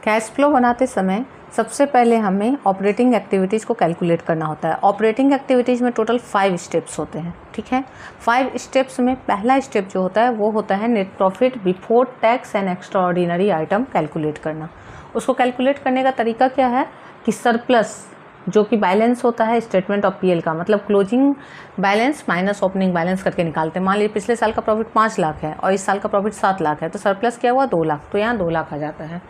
Cash flow बनाते समय सबसे पहले हमें ऑपरेटिंग एक्टिविटीज़ को कैलकुलेट करना होता है। ऑपरेटिंग एक्टिविटीज़ में टोटल 5 स्टेप्स होते हैं, ठीक है। 5 स्टेप्स में पहला स्टेप जो होता है वो होता है net profit before tax and extra ordinary item calculate करना। उसको कैलकुलेट करने का तरीका क्या है कि सरप्लस जो कि बैलेंस होता है स्टेटमेंट ऑफ पीएल का, मतलब closing balance minus opening balance करके निकालते हैं। मान लीजिए पिछले साल का प्रॉफिट 5 लाख है और इस साल का प्रॉफिट 7 लाख है, तो सरप्लस क्या हुआ 2 लाख, तो यहाँ 2 लाख आ जाता है।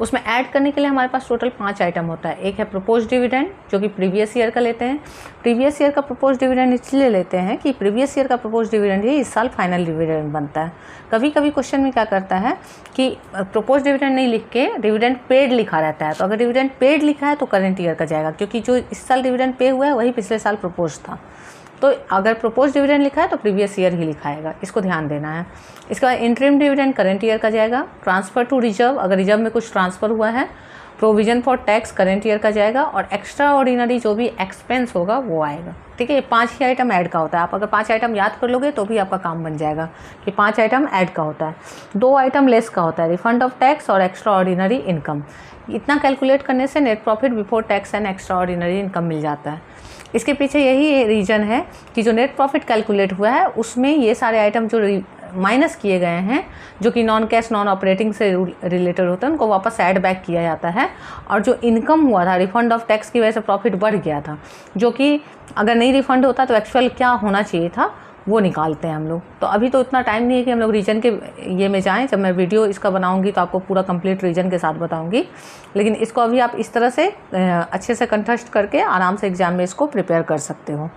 उसमें ऐड करने के लिए हमारे पास टोटल 5 आइटम होता है। एक है प्रपोज डिविडेंड जो कि प्रीवियस ईयर का लेते हैं। प्रीवियस ईयर का प्रपोज डिविडेंड इसलिए लेते हैं कि प्रीवियस ईयर का प्रपोज डिविडेंड ही इस साल फाइनल डिविडेंड बनता है। कभी कभी क्वेश्चन में क्या करता है कि प्रपोज डिविडेंड नहीं लिख के डिविडेंड पेड लिखा रहता है, तो अगर डिविडेंड पेड लिखा है तो करंट ईयर का जाएगा, क्योंकि जो इस साल डिविडेंड पे हुआ है वही पिछले साल प्रपोज था। तो अगर प्रपोज डिविडेंड लिखा है तो प्रीवियस ईयर ही लिखाएगा, इसको ध्यान देना है। इसके बाद इंटरिम डिविडेंड करंट ईयर का जाएगा। ट्रांसफ़र टू रिजर्व, अगर रिजर्व में कुछ ट्रांसफ़र हुआ है। Provision for tax current year का जाएगा, और एक्स्ट्रा ऑर्डिनरी जो भी एक्सपेंस होगा वो आएगा, ठीक है। ये 5 ही आइटम ऐड का होता है। आप अगर 5 आइटम याद कर लोगे तो भी आपका काम बन जाएगा कि 5 आइटम ऐड का होता है। 2 आइटम लेस का होता है, रिफंड ऑफ टैक्स और एक्स्ट्रा ऑर्डिनरी इनकम। इतना कैलकुलेट करने से net profit before tax and extraordinary income मिल जाता है। इसके पीछे यही रीज़न है कि जो नेट प्रॉफिट कैलकुलेट हुआ है उसमें ये सारे आइटम जो माइनस किए गए हैं, जो कि नॉन कैश नॉन ऑपरेटिंग से रिलेटेड होते हैं, उनको वापस ऐड बैक किया जाता है। और जो इनकम हुआ था रिफंड ऑफ टैक्स की वजह से प्रॉफिट बढ़ गया था, जो कि अगर नहीं रिफंड होता तो एक्चुअल क्या होना चाहिए था वो निकालते हैं हम लोग। तो अभी तो इतना टाइम नहीं है कि हम लोग रीजन के ये में जाएं। जब मैं वीडियो इसका बनाऊंगी तो आपको पूरा कंप्लीट रीजन के साथ बताऊंगी, लेकिन इसको अभी आप इस तरह से अच्छे से कंठस्थ करके आराम से एग्जाम में इसको प्रिपेयर कर सकते हो।